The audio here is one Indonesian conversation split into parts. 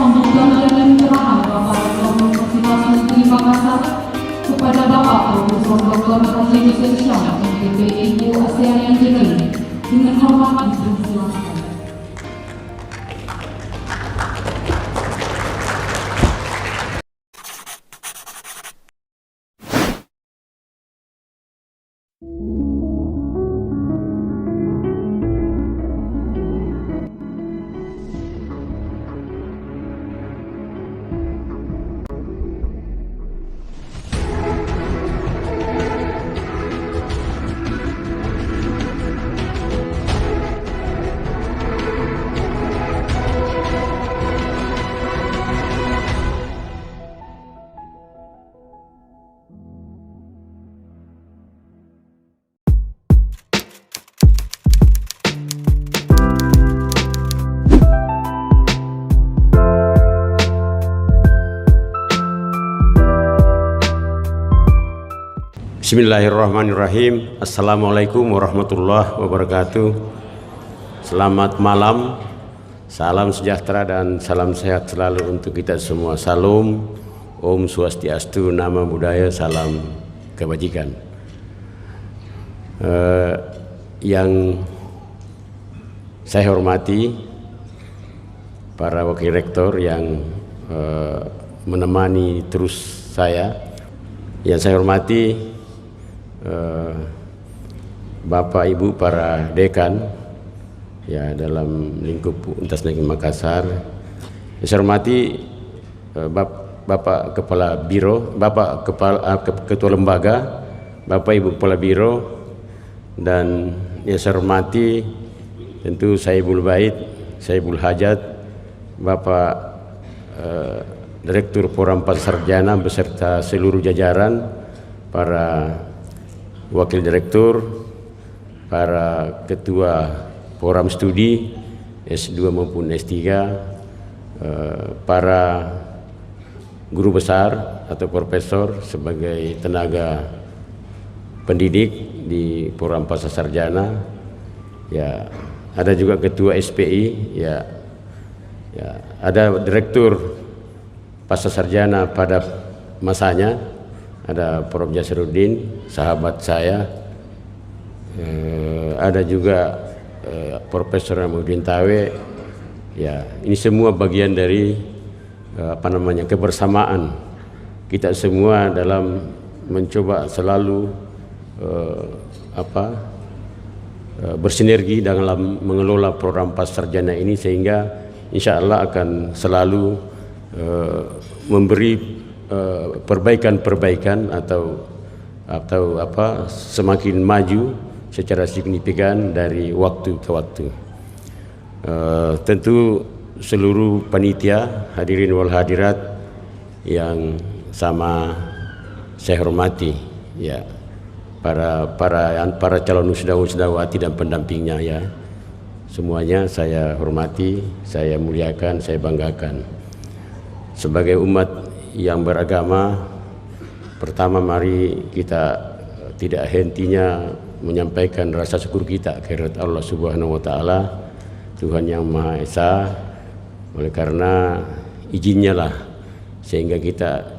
Sambutan dan pencerahan Bapak Rektor Universitas Negeri Makassar kepada Bapak Profesor Dr. Haji Hussein Syam, MPP Ibu ASEAN Engineering, dengan hormat dipersilakan. Bismillahirrahmanirrahim. Assalamualaikum warahmatullahi wabarakatuh. Selamat malam, salam sejahtera dan salam sehat selalu untuk kita semua. Salam, Om Swastiastu, Namo Buddhaya, salam kebajikan. Yang saya hormati para wakil rektor yang menemani terus saya, yang saya hormati Bapak Ibu para dekan ya dalam lingkup Universitas Negeri Makassar. Saya hormati Bapak Kepala Biro, Bapak Ketua Lembaga, Bapak Ibu Kepala Biro, dan yang saya hormati tentu Sayyibul Bait, Sayyibul Hajat, Bapak Direktur Forum Pasar Sarjana beserta seluruh jajaran, para wakil direktur, para ketua forum studi S2 maupun S3, para guru besar atau profesor sebagai tenaga pendidik di forum pasar sarjana, ya ada juga ketua SPI, ya ada direktur pasar sarjana pada masanya, ada Prof. Jasruddin, sahabat saya, ada juga Profesor Ramuddin Tawe. Ya, ini semua bagian dari kebersamaan kita semua dalam mencoba selalu bersinergi dalam mengelola program pasar sarjana ini, sehingga insya Allah akan selalu memberi perbaikan-perbaikan atau semakin maju secara signifikan dari waktu ke waktu. Tentu seluruh panitia, hadirin wal hadirat yang sama saya hormati, ya para calon wisudawan dan pendampingnya, ya semuanya saya hormati, saya muliakan, saya banggakan. Sebagai umat yang beragama, pertama mari kita tidak hentinya menyampaikan rasa syukur kita kehadirat Allah Subhanahu wa taala, Tuhan yang Maha Esa. Oleh karena izinnya lah sehingga kita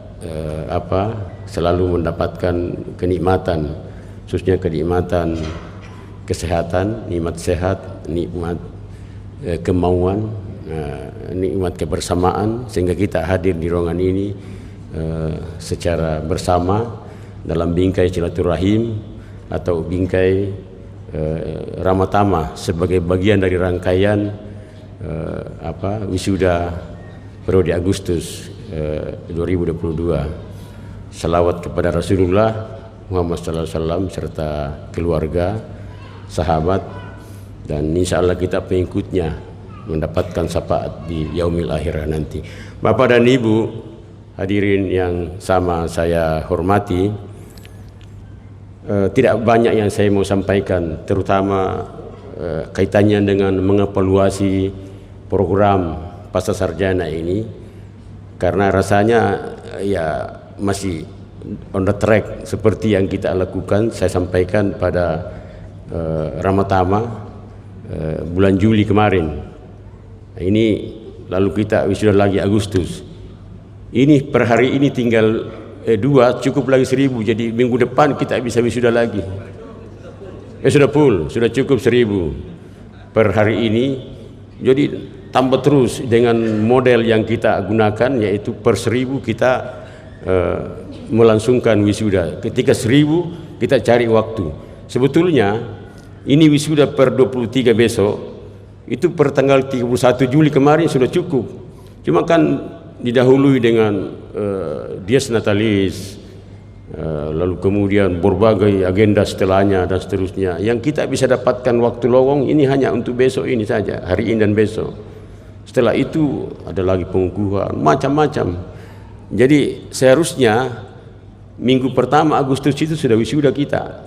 selalu mendapatkan kenikmatan, khususnya kenikmatan kesehatan, nikmat sehat, nikmat kemauan, nikmat kebersamaan, sehingga kita hadir di ruangan ini secara bersama dalam bingkai silaturahim atau bingkai Ramatama sebagai bagian dari rangkaian wisuda periode Agustus 2022. Salawat kepada Rasulullah Muhammad SAW serta keluarga, sahabat, dan insya Allah kita pengikutnya mendapatkan syafaat di yaumil akhirah nanti. Bapak dan Ibu hadirin yang sama saya hormati, tidak banyak yang saya mau sampaikan, terutama kaitannya dengan mengevaluasi program pasca sarjana ini, karena rasanya ya masih on the track seperti yang kita lakukan. Saya sampaikan pada Ramatama bulan Juli kemarin. Ini lalu kita wisuda lagi Agustus. Ini per hari ini tinggal 2, cukup lagi 1000, jadi minggu depan kita bisa wisuda lagi. Sudah full, sudah cukup 1000 per hari ini. Jadi tambah terus dengan model yang kita gunakan, yaitu per 1000 kita melangsungkan wisuda. Ketika 1000 kita cari waktu. Sebetulnya ini wisuda per 23 besok, itu per tanggal 31 Juli kemarin sudah cukup. Cuma kan didahului dengan dies natalis, lalu kemudian berbagai agenda setelahnya dan seterusnya. Yang kita bisa dapatkan waktu lowong ini hanya untuk besok ini saja, hari ini dan besok. Setelah itu ada lagi pengukuhan, macam-macam. Jadi seharusnya minggu pertama Agustus itu sudah wisuda kita.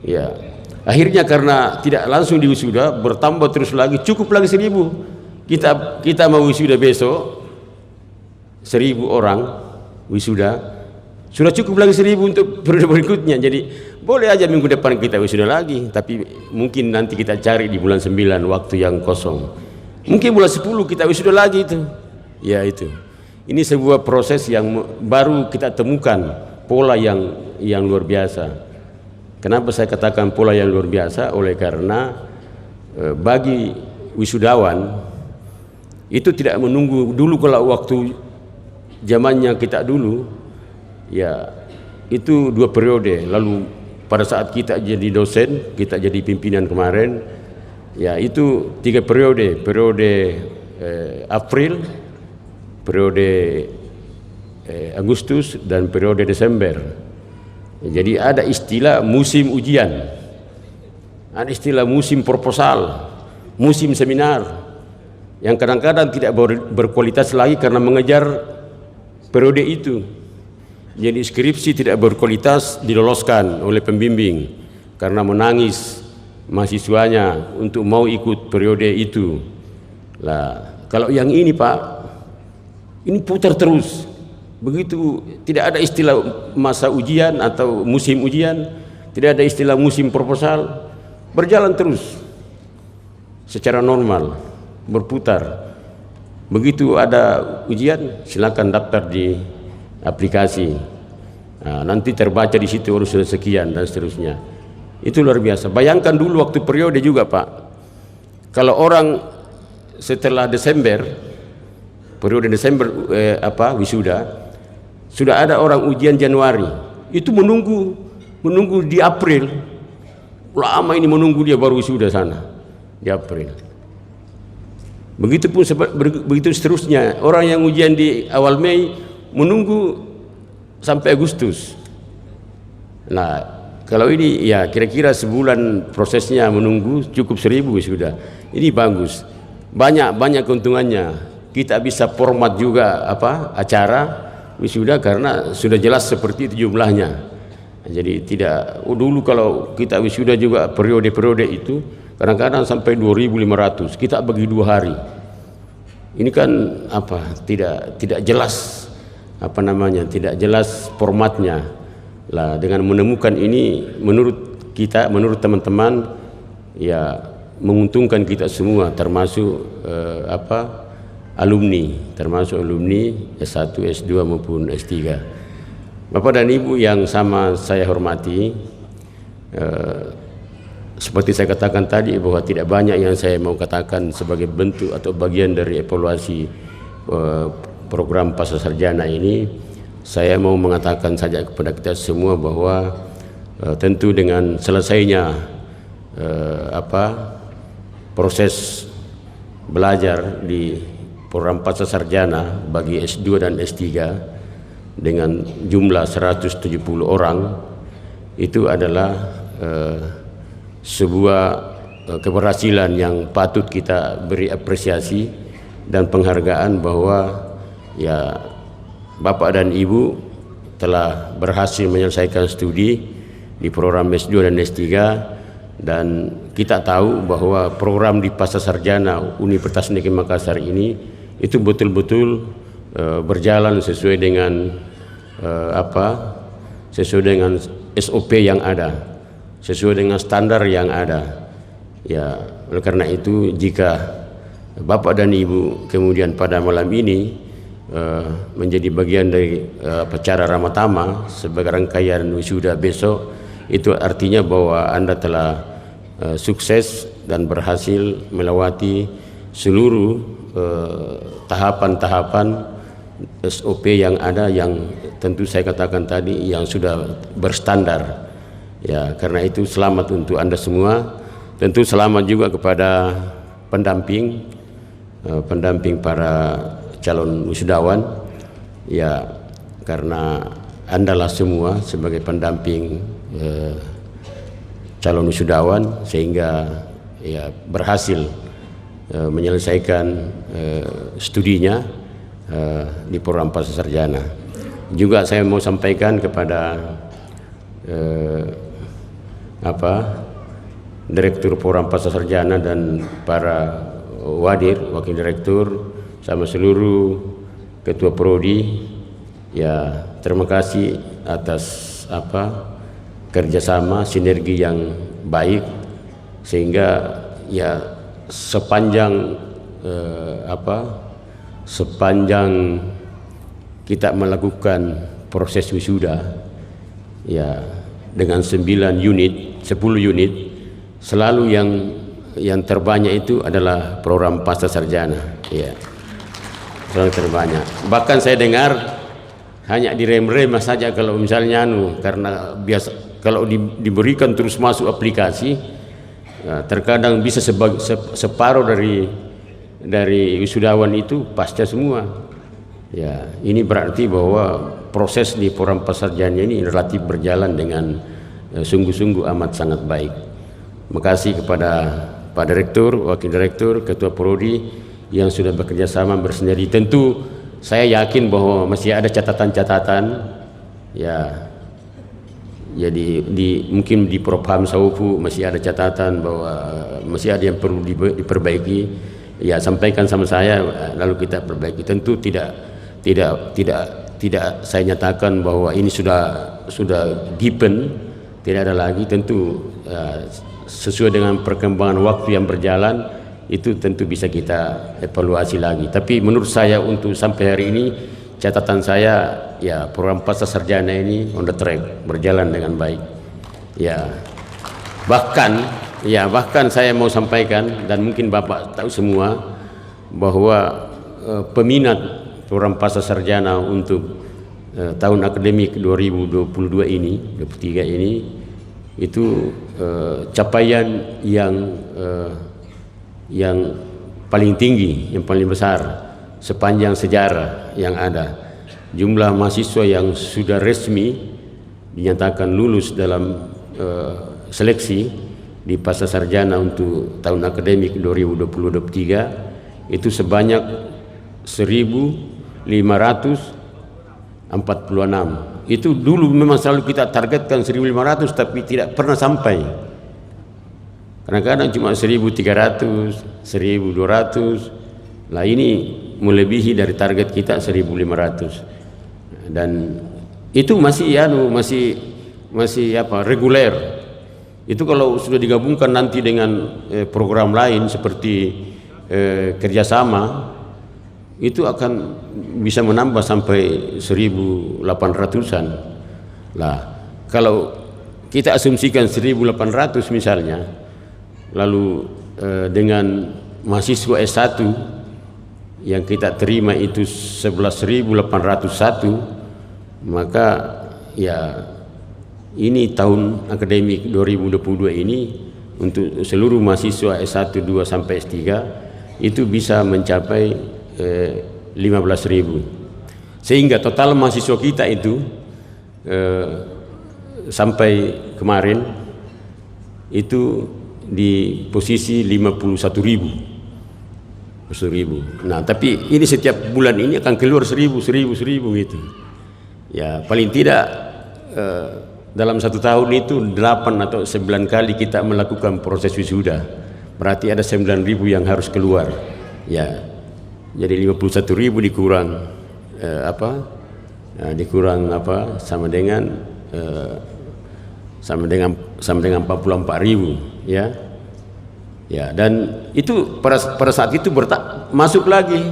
Ya, akhirnya karena tidak langsung diwisuda, bertambah terus lagi, cukup lagi 1000. Kita mau wisuda besok 1000 orang wisuda, sudah cukup lagi 1000 untuk periode berikutnya. Jadi boleh aja minggu depan kita wisuda lagi, tapi mungkin nanti kita cari di bulan 9 waktu yang kosong. Mungkin bulan 10 kita wisuda lagi itu. Ya itu. Ini sebuah proses yang baru kita temukan, pola yang luar biasa. Kenapa saya katakan pola yang luar biasa? Oleh karena bagi wisudawan itu tidak menunggu dulu. Kalau waktu zamannya kita dulu, ya itu 2 periode. Lalu pada saat kita jadi dosen, kita jadi pimpinan kemarin, ya itu 3 periode. Periode April, periode Agustus, dan periode Desember. Jadi ada istilah musim ujian, ada istilah musim proposal, musim seminar, yang kadang-kadang tidak berkualitas lagi karena mengejar periode itu. Jadi skripsi tidak berkualitas diloloskan oleh pembimbing karena menangis mahasiswanya untuk mau ikut periode itu. Lah, kalau yang ini Pak, ini putar terus. Begitu, tidak ada istilah masa ujian atau musim ujian, tidak ada istilah musim proposal, berjalan terus secara normal, berputar. Begitu ada ujian, silakan daftar di aplikasi. Nah, nanti terbaca di situ urus sekian dan seterusnya. Itu luar biasa. Bayangkan dulu waktu periode juga Pak, kalau orang setelah Desember, periode Desember wisuda, sudah ada orang ujian Januari, itu menunggu di April. Lama ini menunggu dia baru wisuda sana di April. Begitu seterusnya. Orang yang ujian di awal Mei menunggu sampai Agustus. Nah, kalau ini ya kira-kira sebulan prosesnya menunggu, cukup 1000 wisuda. Ini bagus. Banyak keuntungannya. Kita bisa format juga acara wisuda karena sudah jelas seperti itu jumlahnya. Jadi tidak dulu kalau kita wisuda juga periode-periode itu kadang-kadang sampai 2500, kita bagi 2 hari. Ini kan tidak jelas tidak jelas formatnya. Lah, dengan menemukan ini menurut teman-teman ya menguntungkan kita semua, termasuk alumni S1, S2 maupun S3. Bapak dan Ibu yang sama saya hormati, seperti saya katakan tadi bahwa tidak banyak yang saya mau katakan sebagai bentuk atau bagian dari evaluasi program pascasarjana ini. Saya mau mengatakan saja kepada kita semua bahwa tentu dengan selesainya proses belajar di program pascasarjana bagi S2 dan S3 dengan jumlah 170 orang, itu adalah sebuah keberhasilan yang patut kita beri apresiasi dan penghargaan bahwa ya Bapak dan Ibu telah berhasil menyelesaikan studi di program S2 dan S3, dan kita tahu bahwa program di pascasarjana Universitas Negeri Makassar ini itu betul-betul berjalan sesuai dengan SOP yang ada, sesuai dengan standar yang ada. Ya, oleh karena itu jika Bapak dan Ibu kemudian pada malam ini menjadi bagian dari acara Ramatama sebagai rangkaian wisuda besok, itu artinya bahwa Anda telah sukses dan berhasil melewati seluruh tahapan-tahapan SOP yang ada, yang tentu saya katakan tadi yang sudah berstandar. Ya, karena itu selamat untuk Anda semua. Tentu selamat juga kepada pendamping para calon wisudawan. Ya, karena Andalah semua sebagai pendamping calon wisudawan sehingga ya berhasil menyelesaikan studinya di program pascasarjana. Juga saya mau sampaikan kepada Direktur Program Pascasarjana dan para wadir, wakil direktur, sama seluruh ketua prodi, ya terima kasih atas kerjasama sinergi yang baik, sehingga ya sepanjang kita melakukan proses wisuda ya dengan 10 unit selalu yang terbanyak itu adalah program pascasarjana, ya selalu terbanyak. Bahkan saya dengar hanya direm-rem saja kalau misalnya karena biasa kalau diberikan terus masuk aplikasi ya, terkadang bisa separuh dari wisudawan itu pasca semua. Ya, ini berarti bahwa proses di program pascasarjana ini relatif berjalan dengan sungguh-sungguh amat sangat baik. Terima kasih kepada Pak Direktur, Wakil Direktur, Ketua Prodi yang sudah bekerja sama bersendiri. Tentu saya yakin bahwa masih ada catatan-catatan, ya. Jadi mungkin di Propam Saupu masih ada catatan bahwa masih ada yang perlu diperbaiki. Ya, sampaikan sama saya lalu kita perbaiki. Tentu tidak saya nyatakan bahwa ini sudah given, tidak ada lagi. Tentu sesuai dengan perkembangan waktu yang berjalan itu tentu bisa kita evaluasi lagi. Tapi menurut saya untuk sampai hari ini catatan saya ya program pascasarjana ini on the track, berjalan dengan baik. Ya bahkan saya mau sampaikan, dan mungkin Bapak tahu semua, bahwa peminat program pascasarjana untuk tahun akademik 2022 ini, 23 ini, itu capaian yang paling tinggi, yang paling besar sepanjang sejarah yang ada. Jumlah mahasiswa yang sudah resmi dinyatakan lulus dalam seleksi di pascasarjana untuk tahun akademik 2020-2023 itu sebanyak 1.546. Itu dulu memang selalu kita targetkan 1.500 tapi tidak pernah sampai. Kadang-kadang cuma 1.300, 1.200. Lah ini melebihi dari target kita 1.500. Dan itu masih reguler. Itu kalau sudah digabungkan nanti dengan program lain seperti kerjasama, itu akan bisa menambah sampai 1.800-an. Lah, kalau kita asumsikan 1.800 misalnya, lalu dengan mahasiswa S1 yang kita terima itu 11.801, maka ya ini tahun akademik 2022 ini untuk seluruh mahasiswa S1, 2 sampai S3 itu bisa mencapai 15.000, sehingga total mahasiswa kita itu sampai kemarin itu di posisi 51.000. Nah, tapi ini setiap bulan ini akan keluar 1.000 gitu. Ya, paling tidak dalam satu tahun itu 8 atau 9 kali kita melakukan proses wisuda. Berarti ada 9.000 yang harus keluar. Ya, jadi 51.000 dikurang sama dengan 44.000, ya. Ya, dan itu pada saat itu masuk lagi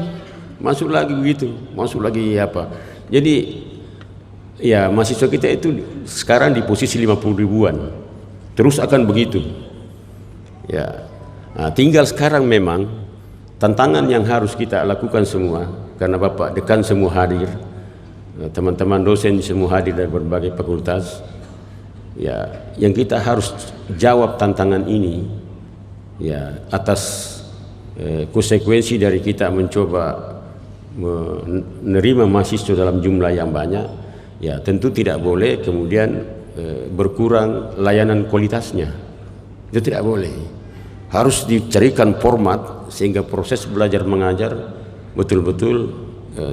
begitu, masuk lagi apa. Jadi ya mahasiswa kita itu sekarang di posisi 50 ribuan, terus akan begitu. Ya, nah, tinggal sekarang memang tantangan yang harus kita lakukan semua, karena Bapak Dekan semua hadir, teman-teman dosen semua hadir dari berbagai fakultas. Ya, yang kita harus jawab tantangan ini, ya, atas konsekuensi dari kita mencoba menerima mahasiswa dalam jumlah yang banyak, ya tentu tidak boleh kemudian berkurang layanan kualitasnya. Itu tidak boleh. Harus dicarikan format sehingga proses belajar mengajar betul-betul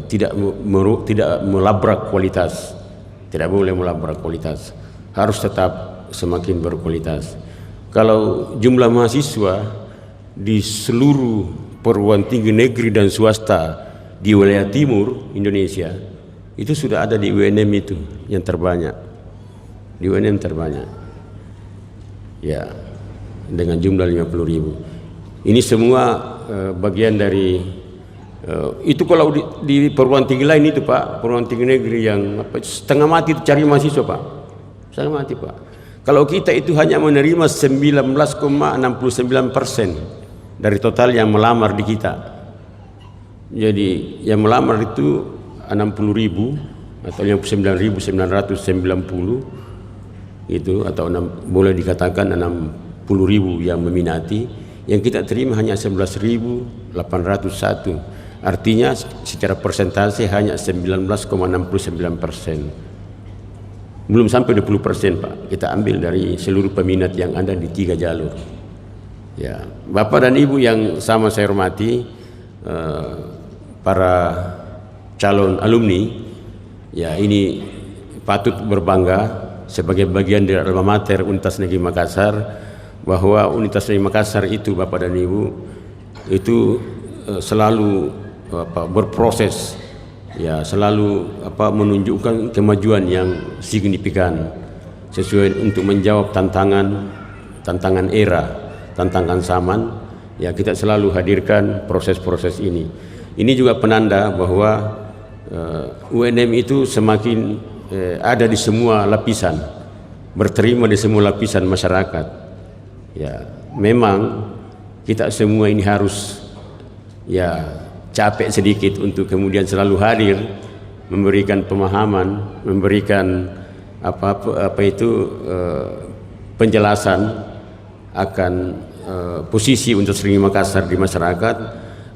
tidak melabrak kualitas. Tidak boleh melabrak kualitas. Harus tetap semakin berkualitas. Kalau jumlah mahasiswa di seluruh perguruan tinggi negeri dan swasta di wilayah timur Indonesia itu sudah ada di UNM itu yang terbanyak. Di UNM terbanyak. Ya, dengan jumlah 50.000. Ini semua bagian dari itu. Kalau di perguruan tinggi lain itu Pak, perguruan tinggi negeri yang setengah mati itu cari mahasiswa Pak, setengah mati Pak. Kalau kita itu hanya menerima 19,69% dari total yang melamar di kita. Jadi yang melamar itu 60.000 atau 59.990 itu, atau boleh dikatakan 60.000 yang meminati. Yang kita terima hanya 11.801. Artinya secara persentase hanya 19,69%. Belum sampai 20% Pak. Kita ambil dari seluruh peminat yang ada di 3 jalur. Ya, Bapak dan Ibu yang sama saya hormati, para calon alumni, ya ini patut berbangga sebagai bagian dari alma mater Universitas Negeri Makassar, bahwa Universitas Negeri Makassar itu Bapak dan Ibu itu selalu berproses, ya selalu menunjukkan kemajuan yang signifikan sesuai untuk menjawab tantangan era, tantangan zaman. Ya, kita selalu hadirkan proses-proses ini. Ini juga penanda bahwa UNM itu semakin ada di semua lapisan, berterima di semua lapisan masyarakat. Ya, memang kita semua ini harus ya capek sedikit untuk kemudian selalu hadir, memberikan pemahaman, memberikan penjelasan akan posisi Universitas Negeri Makassar di masyarakat.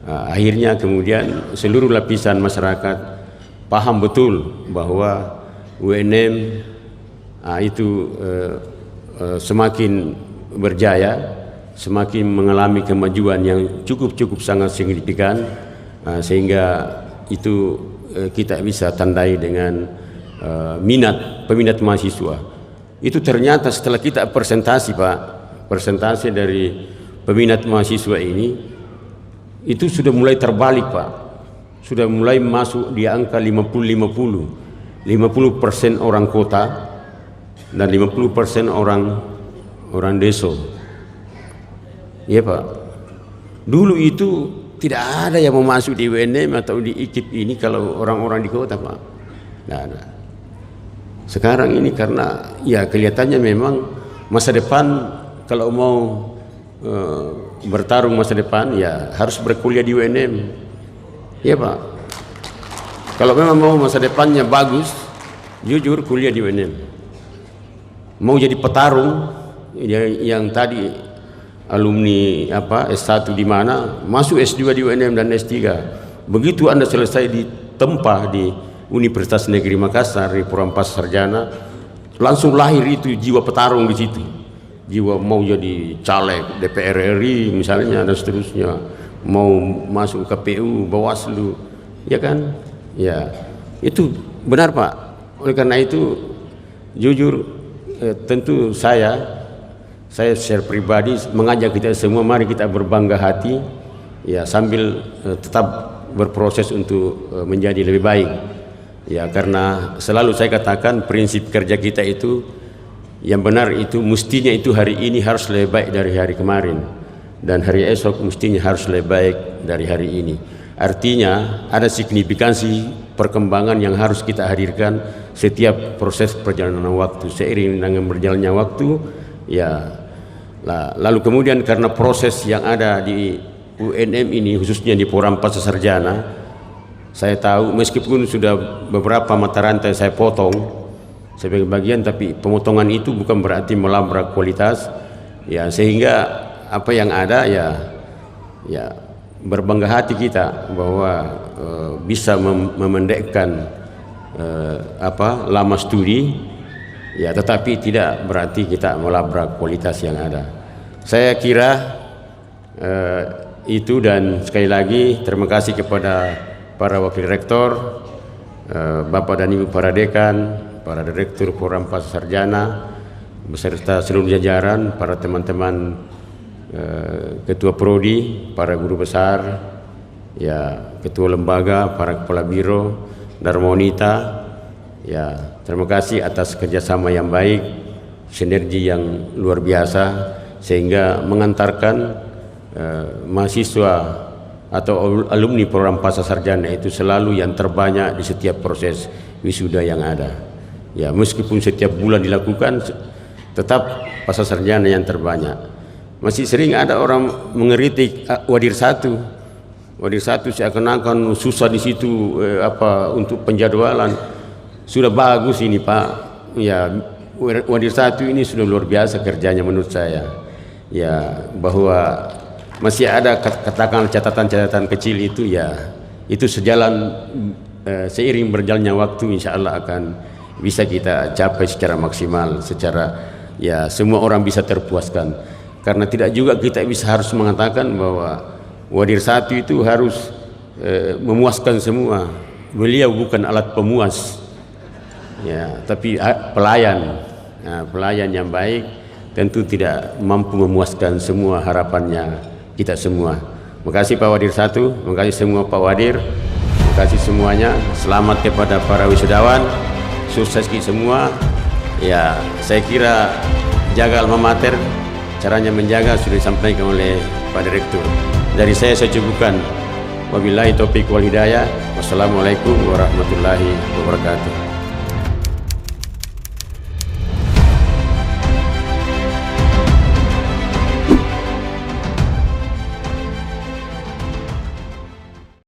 Akhirnya kemudian seluruh lapisan masyarakat paham betul bahwa UNM itu semakin berjaya, semakin mengalami kemajuan yang cukup sangat signifikan, sehingga itu kita bisa tandai dengan peminat mahasiswa. Itu ternyata setelah kita presentasi Pak, persentase dari peminat mahasiswa ini itu sudah mulai terbalik Pak, sudah mulai masuk di angka 50% orang kota dan 50% orang desa. Ya Pak, dulu itu tidak ada yang mau masuk di UNM atau di IKIP ini kalau orang-orang di kota Pak. Nah, sekarang ini karena ya kelihatannya memang masa depan, kalau mau bertarung masa depan ya harus berkuliah di UNM. Ya Pak, kalau memang mau masa depannya bagus, jujur kuliah di UNM. Mau jadi petarung yang tadi alumni S1 di mana, masuk S2 di UNM dan S3. Begitu Anda selesai ditempa di Universitas Negeri Makassar di program pasarjana, langsung lahir itu jiwa petarung di situ. Jiwa mau jadi caleg DPR RI misalnya dan seterusnya, mau masuk KPU, Bawaslu, ya kan? Ya, itu benar Pak. Oleh karena itu jujur tentu saya secara pribadi mengajak kita semua, mari kita berbangga hati ya, sambil tetap berproses untuk menjadi lebih baik ya, karena selalu saya katakan prinsip kerja kita itu yang benar itu mestinya itu hari ini harus lebih baik dari hari kemarin. dan hari esok mestinya harus lebih baik dari hari ini. Artinya ada signifikansi perkembangan yang harus kita hadirkan setiap proses perjalanan waktu. Seiring dengan berjalannya waktu, ya lalu kemudian karena proses yang ada di UNM ini, khususnya di program pasca sarjana, saya tahu meskipun sudah beberapa mata rantai saya potong sebagai bagian, tapi pemotongan itu bukan berarti melabrak kualitas, ya, sehingga apa yang ada ya berbangga hati kita bahwa bisa memendekkan lama studi, ya, tetapi tidak berarti kita melabrak kualitas yang ada. Saya kira itu, dan sekali lagi terima kasih kepada para wakil rektor, Bapak dan Ibu para dekan, para direktur program pasca sarjana beserta seluruh jajaran, para teman-teman ketua prodi, para guru besar, ya, ketua lembaga, para kepala biro, Darmonita, ya, terima kasih atas kerjasama yang baik, sinergi yang luar biasa, sehingga mengantarkan mahasiswa atau alumni program pasca sarjana itu selalu yang terbanyak di setiap proses wisuda yang ada. Ya, meskipun setiap bulan dilakukan, tetap pasca sarjana yang terbanyak. Masih sering ada orang mengeritik Wadir 1. Wadir 1 seakan-akan susah di situ untuk penjadwalan. Sudah bagus ini, Pak. Ya, Wadir 1 ini sudah luar biasa kerjanya menurut saya. Ya, bahwa masih ada katakan catatan-catatan kecil itu, ya, itu sejalan seiring berjalannya waktu, insya Allah akan bisa kita capai secara maksimal, secara, ya, semua orang bisa terpuaskan. Karena tidak juga kita harus mengatakan bahwa Wadir 1 itu harus memuaskan semua. Beliau bukan alat pemuas, ya, tapi pelayan. Nah, pelayan yang baik tentu tidak mampu memuaskan semua harapannya kita semua. Terima kasih Pak Wadir 1, terima kasih semua Pak Wadir, terima kasih semuanya. Selamat kepada para wisudawan, sukses kita semua. Ya, saya kira jaga alma mater. Caranya menjaga sudah disampaikan oleh Pak Direktur. Dari saya cukupkan. Wabillahi taufiq wal hidayah. Wassalamualaikum warahmatullahi wabarakatuh.